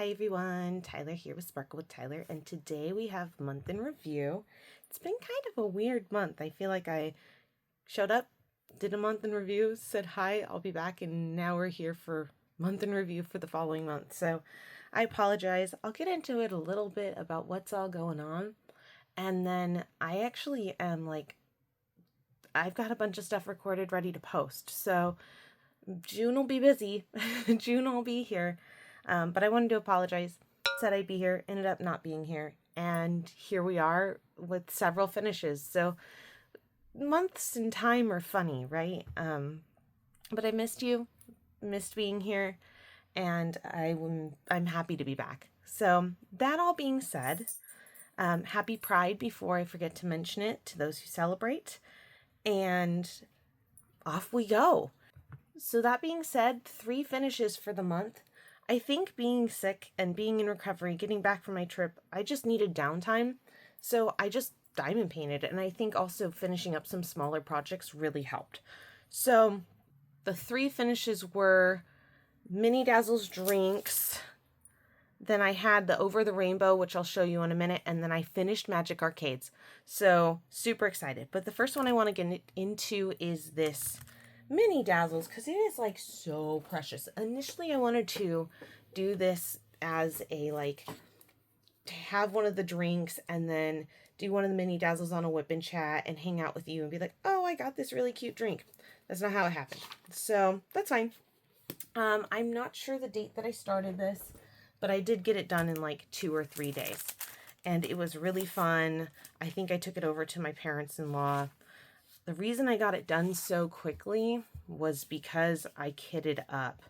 Hi everyone, Tyler here with Sparkle with Tyler, and today we have month in review. It's been kind of a weird month. I feel like I showed up, did a month in review, said hi, I'll be back, and now we're here for month in review for the following month. So I apologize. I'll get into it a little bit about what's all going on, and then I actually am I've got a bunch of stuff recorded ready to post. So June will be busy. June will be here. But I wanted to apologize. Said I'd be here, ended up not being here. And here we are with several finishes. So months in time are funny, right? But I missed you, missed being here, and I'm happy to be back. So that all being said, happy Pride before I forget to mention it to those who celebrate. And off we go. So that being said, 3 finishes for the month. I think being sick and being in recovery, getting back from my trip, I just needed downtime. So I just diamond painted, and I think also finishing up some smaller projects really helped. So the 3 finishes were Mini Dazzles drinks. Then I had the Over the Rainbow, which I'll show you in a minute, and then I finished Magic Arcades. So super excited. But the first one I want to get into is this Mini Dazzles, because it is like so precious. Initially I wanted to do this as a to have one of the drinks and then do one of the Mini Dazzles on a whip and chat and hang out with you and be like, oh, I got this really cute drink. That's not how it happened. So that's fine. I'm not sure the date that I started this, but I did get it done in like 2 or 3 days, and it was really fun. I think I took it over to my parents-in-law. The reason I got it done so quickly was because I kitted up.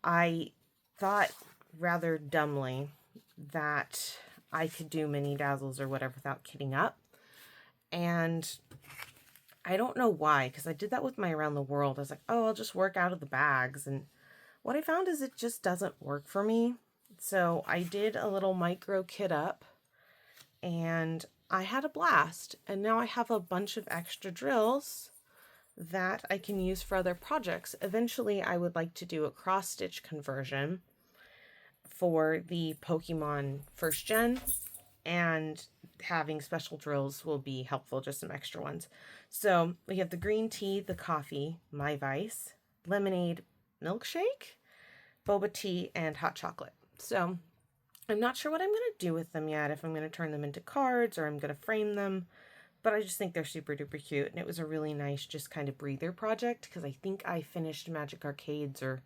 I thought rather dumbly that I could do Mini Dazzles or whatever without kitting up. And I don't know why, because I did that with my Around the World. I was like, oh, I'll just work out of the bags. And what I found is it just doesn't work for me. So I did a little micro kit up, and I had a blast, and now I have a bunch of extra drills that I can use for other projects. Eventually, I would like to do a cross-stitch conversion for the Pokemon first gen, and having special drills will be helpful, just some extra ones. So we have the green tea, the coffee, my vice, lemonade, milkshake, boba tea, and hot chocolate. So I'm not sure what I'm going to do with them yet, if I'm going to turn them into cards or I'm going to frame them, but I just think they're super duper cute, and it was a really nice just kind of breather project, because I think I finished Magic Arcades, or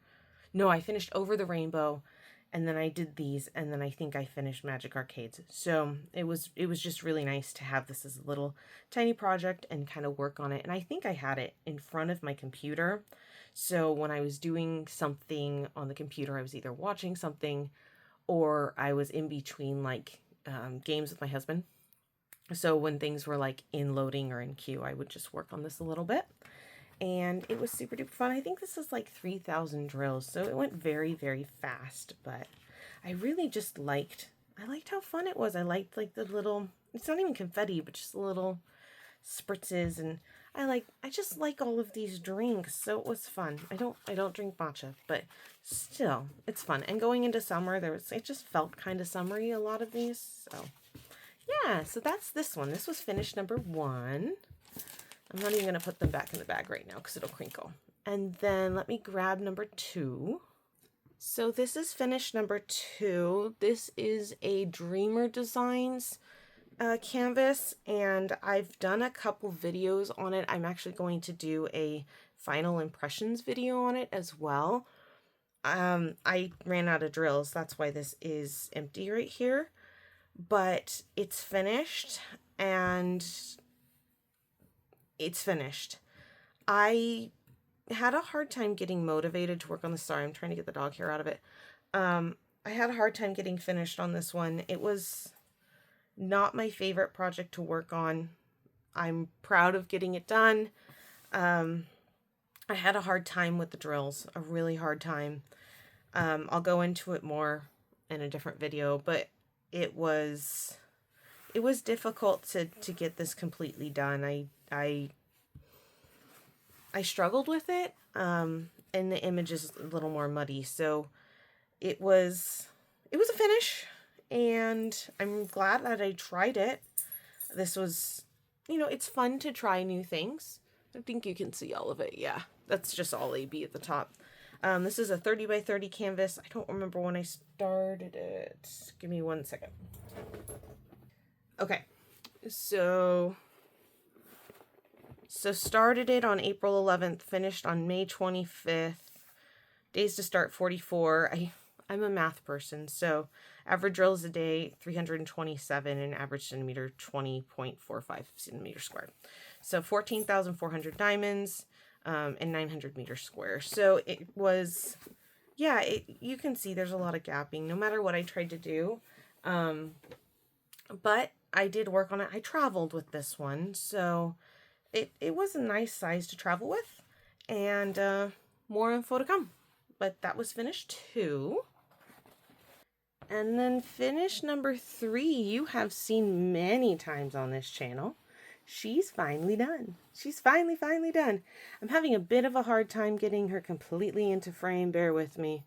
no, I finished Over the Rainbow, and then I did these, and then I think I finished Magic Arcades. So it was just really nice to have this as a little tiny project and kind of work on it. And I think I had it in front of my computer, so when I was doing something on the computer, I was either watching something or I was in between games with my husband. So when things were in loading or in queue, I would just work on this a little bit. And it was super duper fun. I think this is 3,000 drills, so it went very, very fast. But I really just I liked how fun it was. I liked the little, it's not even confetti, but just the little spritzes, and I just like all of these drinks, so it was fun. I don't drink matcha, but still, it's fun. And going into summer, it just felt kind of summery, a lot of these. So yeah, so that's this one. This was finish number 1. I'm not even going to put them back in the bag right now because it'll crinkle. And then let me grab number 2. So this is finish number 2. This is a Dreamer Designs canvas, and I've done a couple videos on it. I'm actually going to do a final impressions video on it as well. I ran out of drills, that's why this is empty right here, but it's finished, and it's finished. I had a hard time getting motivated to work on this. Sorry, I'm trying to get the dog hair out of it. I had a hard time getting finished on this one. It was not my favorite project to work on. I'm proud of getting it done. I had a hard time with the drills, a really hard time. I'll go into it more in a different video, but it was difficult to get this completely done. I struggled with it, and the image is a little more muddy, so it was it was a finish, and I'm glad that I tried it. This was, you know, it's fun to try new things. I think you can see all of it. Yeah, that's just all AB at the top. This is a 30 by 30 canvas. I don't remember when I started it. Give me 1 second. Okay, so started it on April 11th, finished on May 25th. Days to start 44. I'm a math person, so average drills a day 327 and average centimeter 20.45 centimeters squared. So 14,400 diamonds and 900 meters square. So it was, yeah, you can see there's a lot of gapping no matter what I tried to do. But I did work on it. I traveled with this one, so it was a nice size to travel with, and more info to come. But that was finish 2. And then finish number 3, you have seen many times on this channel. She's finally done. She's finally done. I'm having a bit of a hard time getting her completely into frame. Bear with me.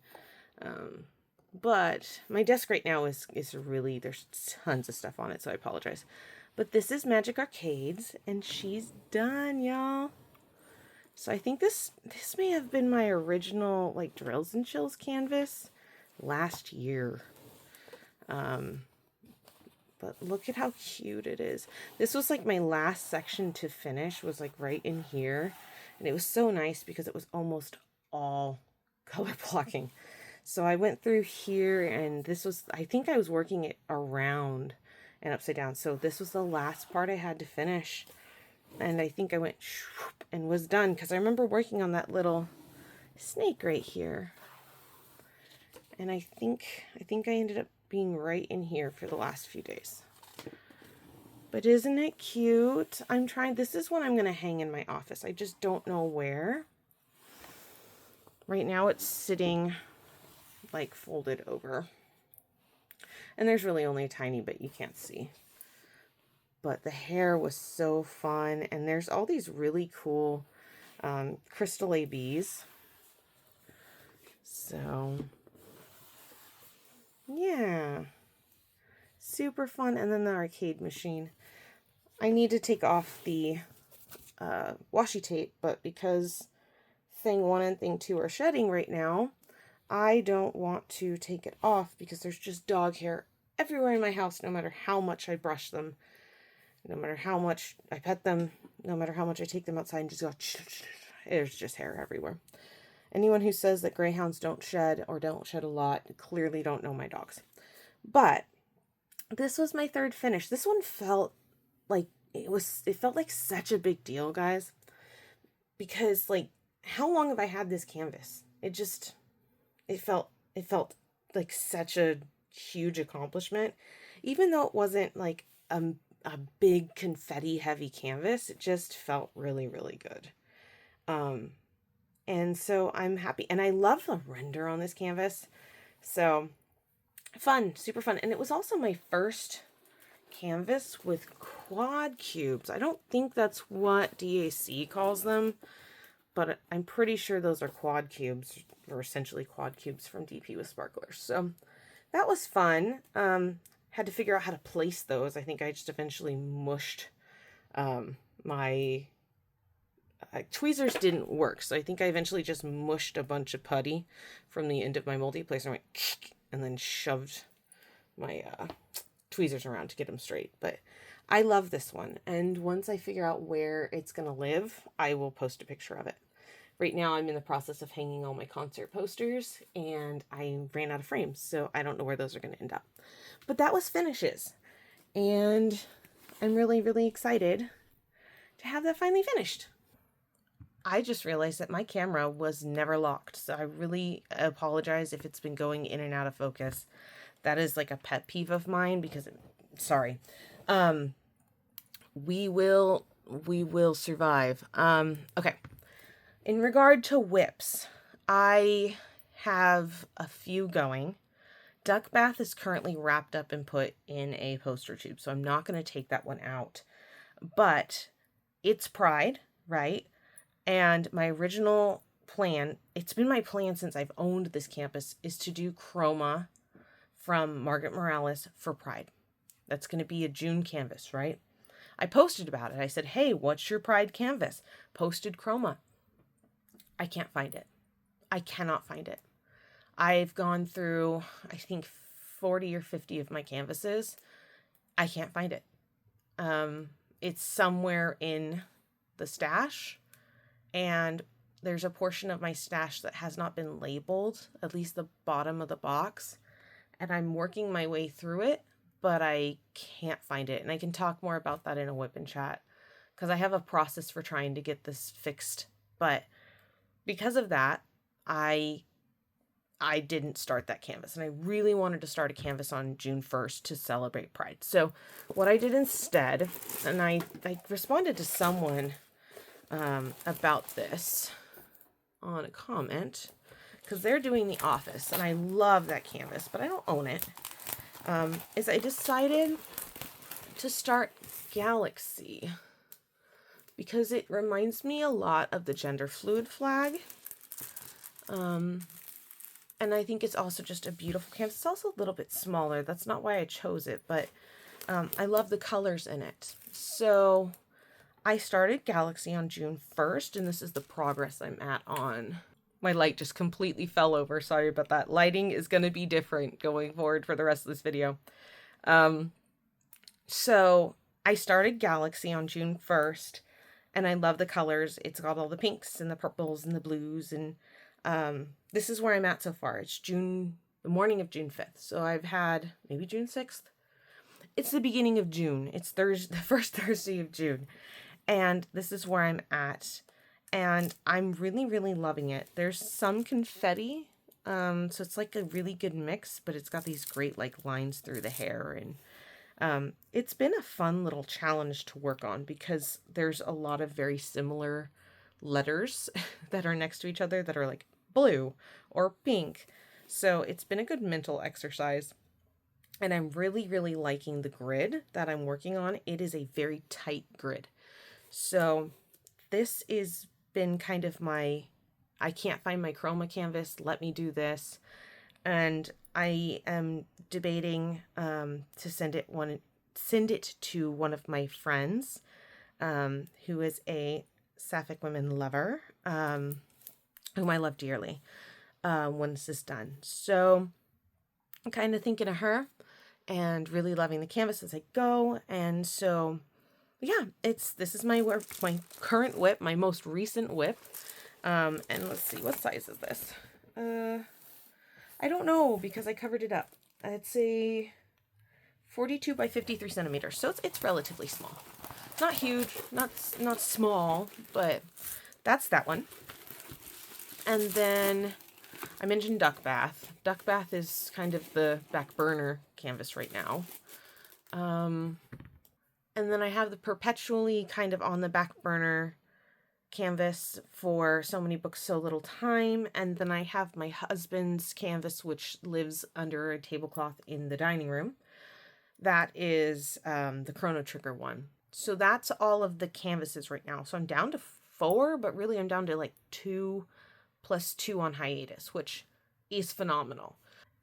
But my desk right now is really, there's tons of stuff on it, so I apologize. But this is Magic Arcades, and she's done, y'all. So I think this may have been my original, like, Drills and Chills canvas last year. But look at how cute it is. This was like my last section to finish, was like right in here. And it was so nice because it was almost all color blocking. So I went through here, and this was, I think I was working it around and upside down. So this was the last part I had to finish. And I think I went and was done, because I remember working on that little snake right here. And I think I ended up being right in here for the last few days. But isn't it cute? I'm trying, this is one I'm going to hang in my office. I just don't know where. Right now it's sitting like folded over. And there's really only a tiny bit you can't see. But the hair was so fun. And there's all these really cool crystal ABs. So yeah, super fun. And then the arcade machine. I need to take off the washi tape, but because thing 1 and thing 2 are shedding right now, I don't want to take it off because there's just dog hair everywhere in my house, no matter how much I brush them, no matter how much I pet them, no matter how much I take them outside and just go, there's just hair everywhere. Anyone who says that greyhounds don't shed or don't shed a lot clearly don't know my dogs. But this was my 3rd finish. This one felt like it felt like such a big deal, guys, because like, how long have I had this canvas? It felt like such a huge accomplishment, even though it wasn't like a big confetti heavy canvas. It just felt really, really good. And so I'm happy, and I love the render on this canvas. So fun, super fun. And it was also my first canvas with quad cubes. I don't think that's what DAC calls them, but I'm pretty sure those are quad cubes, or essentially quad cubes from DP with sparklers. So that was fun. Had to figure out how to place those. I think I just eventually mushed my tweezers didn't work, so I think I eventually just mushed a bunch of putty from the end of my multi-placer and then shoved my tweezers around to get them straight. But I love this one, and once I figure out where it's going to live, I will post a picture of it. Right now I'm in the process of hanging all my concert posters, and I ran out of frames, so I don't know where those are going to end up. But that was finishes, and I'm really, really excited to have that finally finished. I just realized that my camera was never locked, so I really apologize if it's been going in and out of focus. That is like a pet peeve of mine, because sorry. We will survive. Okay. In regard to whips, I have a few going. Duck Bath is currently wrapped up and put in a poster tube, so I'm not going to take that one out. But it's Pride, right? And my original plan, it's been my plan since I've owned this campus, is to do chroma from Margaret Morales for Pride. That's going to be a June canvas, right? I posted about it. I said, hey, what's your Pride canvas? Posted chroma. I can't find it. I cannot find it. I've gone through, I think, 40 or 50 of my canvases. I can't find it. It's somewhere in the stash, and there's a portion of my stash that has not been labeled, at least the bottom of the box, and I'm working my way through it, but I can't find it. And I can talk more about that in a whip and chat, because I have a process for trying to get this fixed. But because of that, I didn't start that canvas, and I really wanted to start a canvas on June 1st to celebrate Pride. So what I did instead, and I responded to someone about this on a comment, because they're doing The Office, and I love that canvas, but I don't own it, is I decided to start Galaxy, because it reminds me a lot of the gender fluid flag. And I think it's also just a beautiful canvas. It's also a little bit smaller. That's not why I chose it, but I love the colors in it. So I started Galaxy on June 1st, and this is the progress I'm at on. My light just completely fell over. Sorry about that. Lighting is going to be different going forward for the rest of this video. So I started Galaxy on June 1st, and I love the colors. It's got all the pinks and the purples and the blues, and this is where I'm at so far. It's the morning of June 5th. So I've had maybe June 6th. It's the beginning of June. It's the first Thursday of June. And this is where I'm at. And I'm really, really loving it. There's some confetti. So it's like a really good mix, but it's got these great like lines through the hair. And it's been a fun little challenge to work on, because there's a lot of very similar letters that are next to each other that are like blue or pink. So it's been a good mental exercise, and I'm really, really liking the grid that I'm working on. It is a very tight grid. So this has been kind of I can't find my chroma canvas. Let me do this. And I am debating to send it to one of my friends, who is a Sapphic women lover, whom I love dearly, when this is done. So I'm kind of thinking of her and really loving the canvas as I go. And so, yeah, this is my current whip, my most recent whip. And let's see, what size is this? I don't know, because I covered it up. It's a 42 by 53 centimeters. So it's relatively small. Not huge, not small, but that's that one. And then I mentioned Duck Bath. Duck Bath is kind of the back burner canvas right now. And then I have the perpetually kind of on the back burner canvas for So Many Books, So Little Time. And then I have my husband's canvas, which lives under a tablecloth in the dining room. That is the Chrono Trigger one. So that's all of the canvases right now. So I'm down to 4, but really I'm down to like 2 plus 2 on hiatus, which is phenomenal.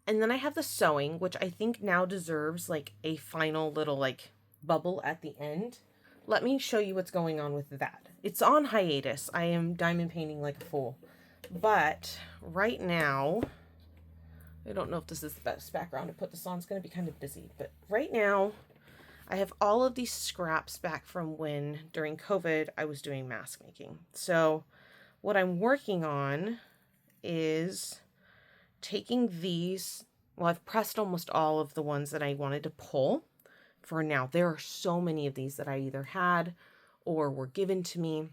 And then I have the sewing, which I think now deserves like a final little like bubble at the end. Let me show you what's going on with that. It's on hiatus. I am diamond painting like a fool. But right now, I don't know if this is the best background to put this on. It's going to be kind of busy. But right now, I have all of these scraps back from when, during COVID, I was doing mask making. So what I'm working on is taking these. Well, I've pressed almost all of the ones that I wanted to pull for now. There are so many of these that I either had or were given to me.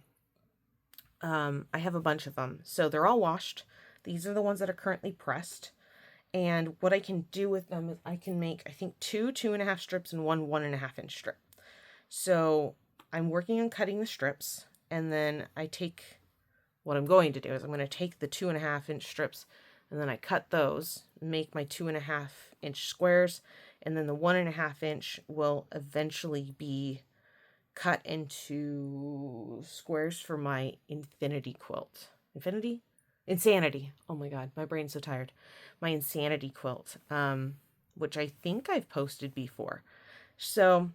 I have a bunch of them. So they're all washed. These are the ones that are currently pressed. And what I can do with them is I can make, I think, 2 2.5 strips and 1 1.5 inch strip. So I'm working on cutting the strips, and then what I'm going to do is I'm going to take the 2.5 inch strips, and then I cut those, make my 2.5 inch squares, and then the 1.5 inch will eventually be cut into squares for my infinity quilt. Insanity. Oh my God, my brain's so tired. My insanity quilt. which I think I've posted before. So,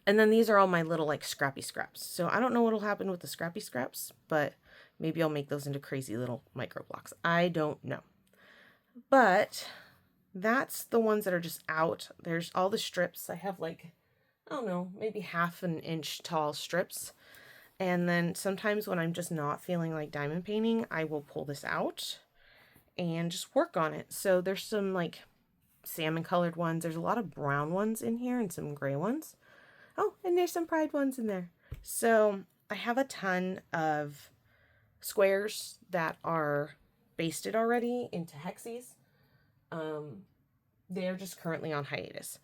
and then these are all my little like scrappy scraps. So I don't know what'll happen with the scrappy scraps, but maybe I'll make those into crazy little micro blocks. I don't know. But that's the ones that are just out. There's all the strips. I have like, I don't know, maybe 1/2 inch tall strips. And then sometimes when I'm just not feeling like diamond painting, I will pull this out and just work on it. So there's some like salmon colored ones. There's a lot of brown ones in here and some gray ones. Oh, and there's some pride ones in there. So I have a ton of squares that are basted already into Hexies. They're just currently on hiatus.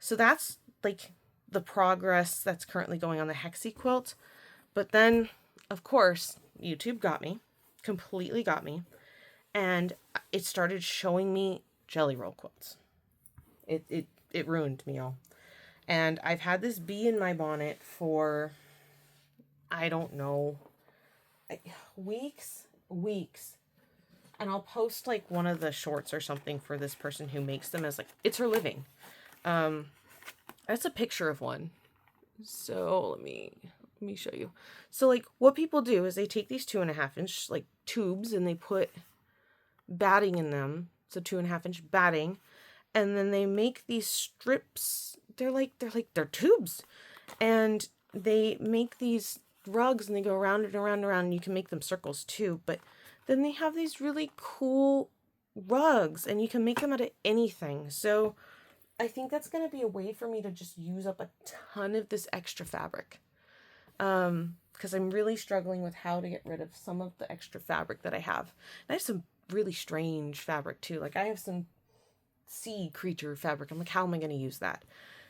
So that's like the progress that's currently going on the Hexie Quilt. But then, of course, YouTube got me, completely got me, and it started showing me jelly roll quilts. It ruined me all. And I've had this bee in my bonnet for, I don't know, weeks. And I'll post like one of the shorts or something for this person who makes them as like, it's her living. That's a picture of one. So let me show you. So like what people do is they take these 2.5 inch like tubes and they put batting in them. So 2.5 inch batting. And then they make these strips. They're tubes. And they make these rugs and they go around and around and around. And you can make them circles too. But then they have these really cool rugs and you can make them out of anything. So I think that's going to be a way for me to just use up a ton of this extra fabric. Because I'm really struggling with how to get rid of some of the extra fabric that I have. And I have some really strange fabric too. Like I have some sea creature fabric. I'm like, how am I going to use that?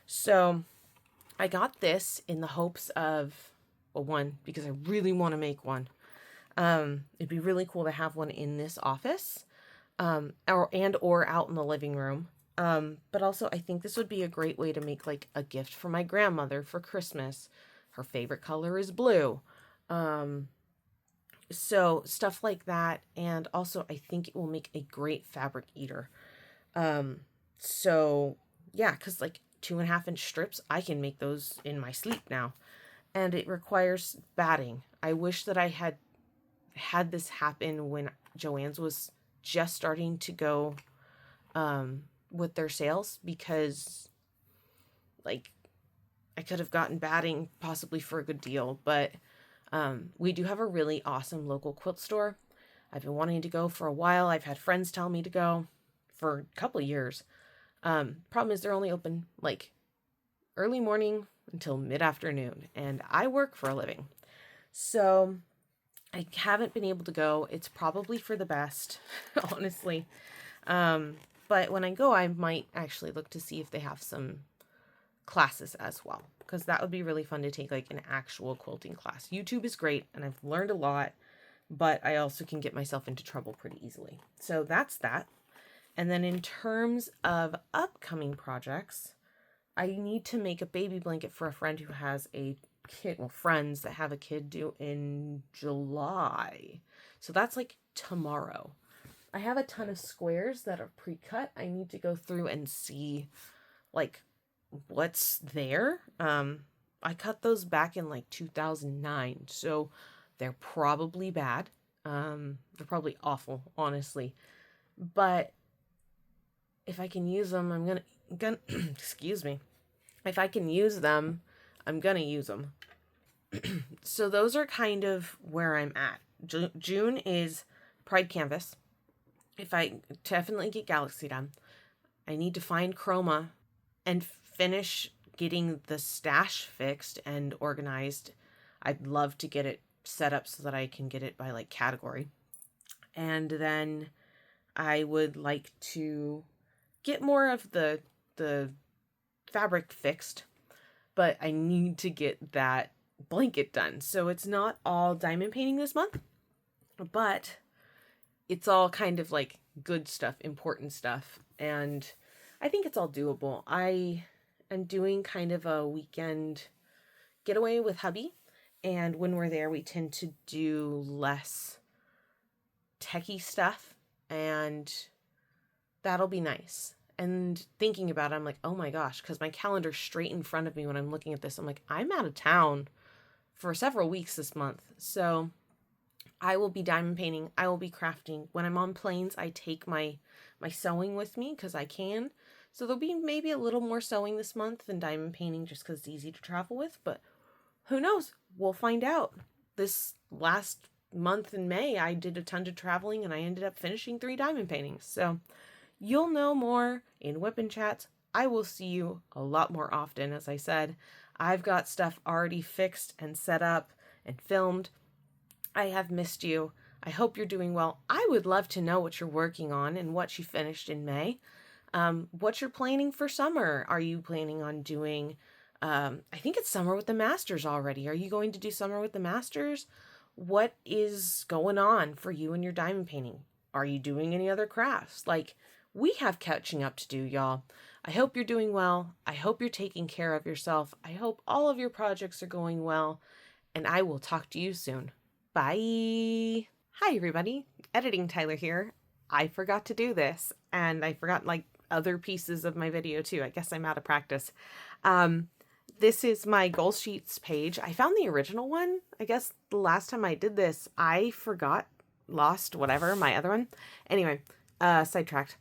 So I got this in the hopes of, well, one, because I really want to make one. It'd be really cool to have one in this office, or out in the living room. But also I think this would be a great way to make like a gift for my grandmother for Christmas. Her favorite color is blue. So stuff like that. And also I think it will make a great fabric eater. So yeah, cause like 2.5 inch strips, I can make those in my sleep now. And it requires batting. I wish that I had this happen when Joann's was just starting to go, with their sales, because like I could have gotten batting possibly for a good deal, but we do have a really awesome local quilt store. I've been wanting to go for a while. I've had friends tell me to go for a couple of years. Problem is they're only open like early morning until mid-afternoon, and I work for a living. So I haven't been able to go. It's probably for the best, honestly. But when I go, I might actually look to see if they have some classes as well, because that would be really fun to take like an actual quilting class. YouTube is great and I've learned a lot, but I also can get myself into trouble pretty easily. So that's that. And then in terms of upcoming projects, I need to make a baby blanket for a friend who has a kid, well, friends that have a kid due in July. So that's like tomorrow. I have a ton of squares that are pre-cut. I need to go through and see like what's there. I cut those back in like 2009, so they're probably bad. They're probably awful, honestly. But if I can use them, I'm gonna excuse me. If I can use them, I'm gonna use them. So those are kind of where I'm at. June is Pride Canvas. If I definitely get Galaxy done, I need to find Chroma and finish getting the stash fixed and organized. I'd love to get it set up so that I can get it by like category. And then I would like to get more of the fabric fixed, but I need to get that blanket done. So it's not all diamond painting this month, but it's all kind of like good stuff, important stuff. And I think it's all doable. I am doing kind of a weekend getaway with hubby. And when we're there, we tend to do less techie stuff. And that'll be nice. And thinking about it, I'm like, oh my gosh, because my calendar's straight in front of me when I'm looking at this. I'm like, I'm out of town for several weeks this month. So I will be diamond painting. I will be crafting. When I'm on planes, I take my sewing with me because I can. So there'll be maybe a little more sewing this month than diamond painting just because it's easy to travel with. But who knows? We'll find out. This last month in May, I did a ton of traveling and I ended up finishing 3 diamond paintings. So you'll know more in Whip and Chats. I will see you a lot more often. As I said, I've got stuff already fixed and set up and filmed. I have missed you. I hope you're doing well. I would love to know what you're working on and what you finished in May. What you're planning for summer. Are you planning on doing, I think it's summer with the masters already. Are you going to do summer with the masters? What is going on for you and your diamond painting? Are you doing any other crafts? Like, we have catching up to do, y'all. I hope you're doing well. I hope you're taking care of yourself. I hope all of your projects are going well. And I will talk to you soon. Bye. Hi, everybody. Editing Tyler here. I forgot to do this. And I forgot, like, other pieces of my video, too. I guess I'm out of practice. This is my goal sheets page. I found the original one. I guess the last time I did this, I forgot, lost, whatever, my other one. Anyway, sidetracked.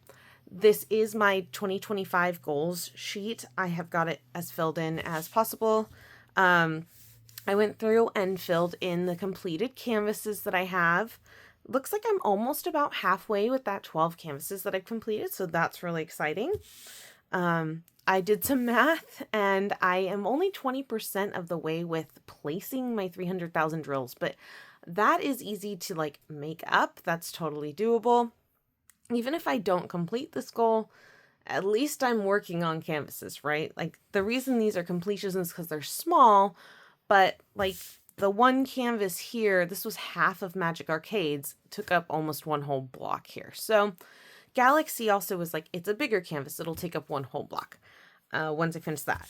This is my 2025 goals sheet. I have got it as filled in as possible. I went through and filled in the completed canvases that I have. Looks like I'm almost about halfway with that 12 canvases that I've completed, so that's really exciting. I did some math, and I am only 20% of the way with placing my 300,000 drills, but that is easy to, like, make up. That's totally doable. Even if I don't complete this goal, at least I'm working on canvases, right? Like, the reason these are completions is because they're small, but, like, the one canvas here, this was half of Magic Arcades, took up almost one whole block here. So Galaxy also was like, it's a bigger canvas. It'll take up one whole block once I finish that.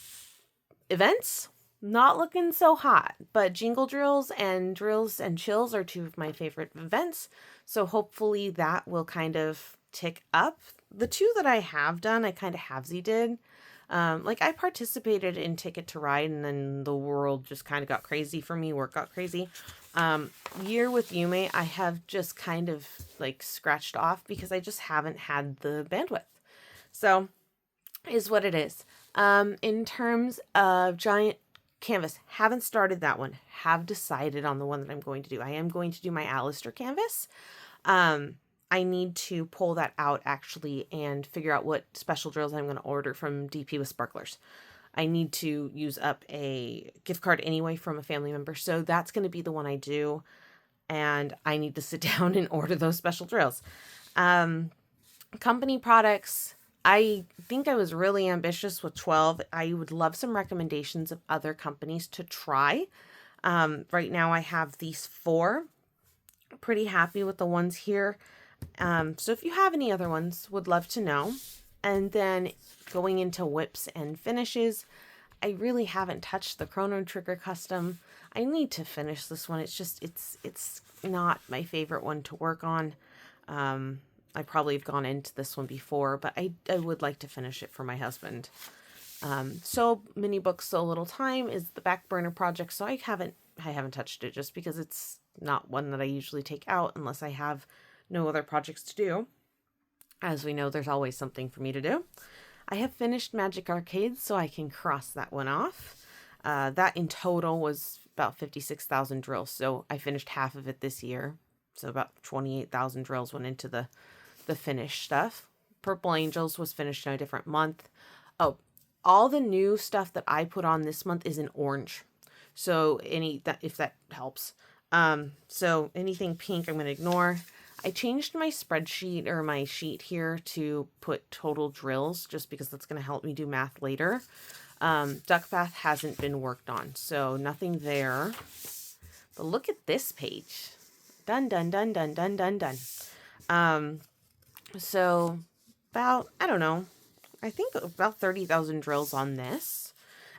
Events, not looking so hot, but Jingle Drills and Chills are 2 of my favorite events. So hopefully that will kind of tick up. The 2 that I have done, I kind of halvesy did. Like, I participated in Ticket to Ride, and then the world just kind of got crazy for me. Work got crazy. Year with Yume, I have just kind of, like, scratched off because I just haven't had the bandwidth. So, is what it is. In terms of giant canvas, haven't started that one. Have decided on the one that I'm going to do. I am going to do my Alistair canvas. I need to pull that out actually and figure out what special drills I'm going to order from DP with Sparklers. I need to use up a gift card anyway from a family member. So that's going to be the one I do. And I need to sit down and order those special drills. Company products. I think I was really ambitious with 12. I would love some recommendations of other companies to try. Right now I have these 4. Pretty happy with the ones here. So if you have any other ones, would love to know. And then going into whips and finishes, I really haven't touched the Chrono Trigger custom. I need to finish this one. It's just, it's not my favorite one to work on. I probably have gone into this one before, but I would like to finish it for my husband. So mini books, so little time is the back burner project. So I haven't touched it just because it's not one that I usually take out unless I have no other projects to do. As we know, there's always something for me to do. I have finished Magic Arcades, so I can cross that one off. That in total was about 56,000 drills. So I finished half of it this year. So about 28,000 drills went into the finished stuff. Purple Angels was finished in a different month. Oh, all the new stuff that I put on this month is in orange. So if that helps. So anything pink, I'm going to ignore. I changed my spreadsheet or my sheet here to put total drills just because that's going to help me do math later. Duck Bath hasn't been worked on, so nothing there. But look at this page. Done, done, done, done, done, done, done. So about, I don't know, I think about 30,000 drills on this.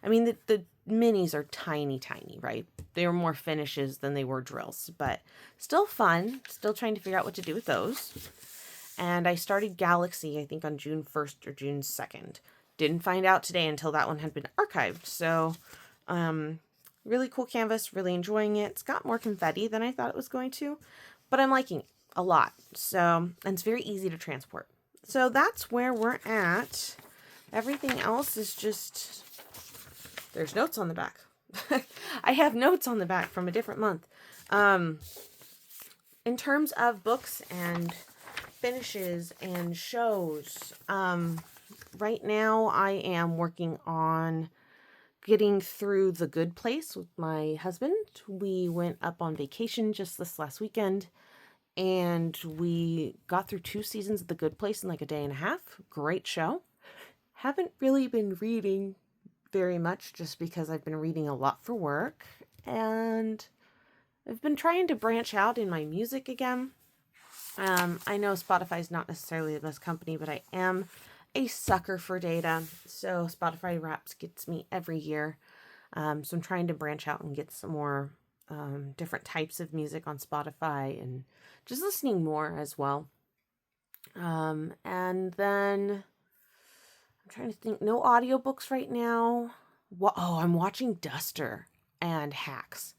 I mean, the minis are tiny, tiny, right? They were more finishes than they were drills, but still fun. Still trying to figure out what to do with those. And I started Galaxy, I think on June 1st or June 2nd. Didn't find out today until that one had been archived. So, really cool canvas, really enjoying it. It's got more confetti than I thought it was going to, but I'm liking it a lot. So, and it's very easy to transport. So that's where we're at. Everything else is just, there's notes on the back. I have notes on the back from a different month. In terms of books and finishes and shows, right now I am working on getting through The Good Place with my husband. We went up on vacation just this last weekend, and we got through 2 seasons of The Good Place in like a day and a half. Great show. Haven't really been reading very much just because I've been reading a lot for work, and I've been trying to branch out in my music again. I know Spotify's not necessarily the best company, but I am a sucker for data. So Spotify Wraps gets me every year. So I'm trying to branch out and get some more different types of music on Spotify and just listening more as well. And then I'm trying to think, no audiobooks right now. I'm watching Duster and Hacks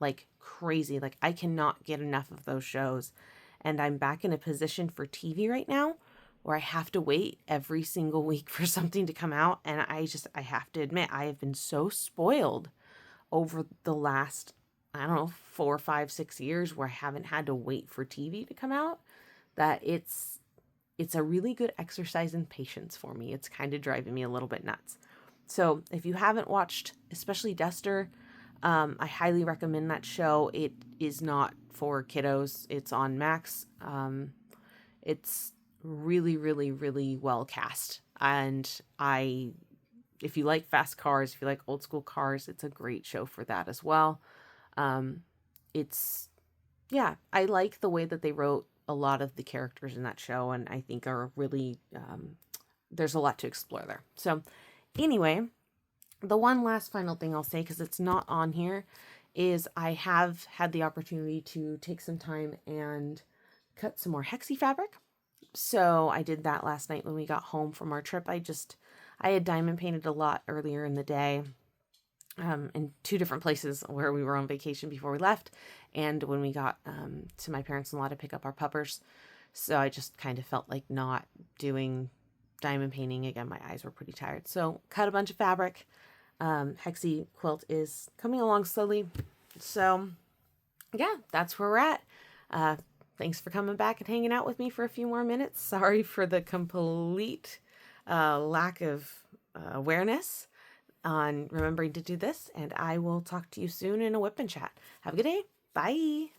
like crazy. Like I cannot get enough of those shows. And I'm back in a position for TV right now where I have to wait every single week for something to come out. And I have to admit, I have been so spoiled over the last, 4, 5, 6 years where I haven't had to wait for TV to come out, that it's a really good exercise in patience for me. It's kind of driving me a little bit nuts. So if you haven't watched, especially Duster, I highly recommend that show. It is not for kiddos. It's on Max. It's really, really, really well cast. And if you like fast cars, if you like old school cars, it's a great show for that as well. I like the way that they wrote a lot of the characters in that show, and I think are really, there's a lot to explore there. So anyway, the one last final thing I'll say, because it's not on here, is I have had the opportunity to take some time and cut some more Hexie fabric. So I did that last night when we got home from our trip. I had diamond painted a lot earlier in the day, in 2 different places where we were on vacation before we left, and when we got to my parents-in-law to pick up our puppers. So I just kind of felt like not doing diamond painting again. My eyes were pretty tired. So cut a bunch of fabric. Hexie Quilt is coming along slowly. So yeah, that's where we're at. Thanks for coming back and hanging out with me for a few more minutes. Sorry for the complete lack of awareness on remembering to do this, and I will talk to you soon in a whip and chat. Have a good day. Bye.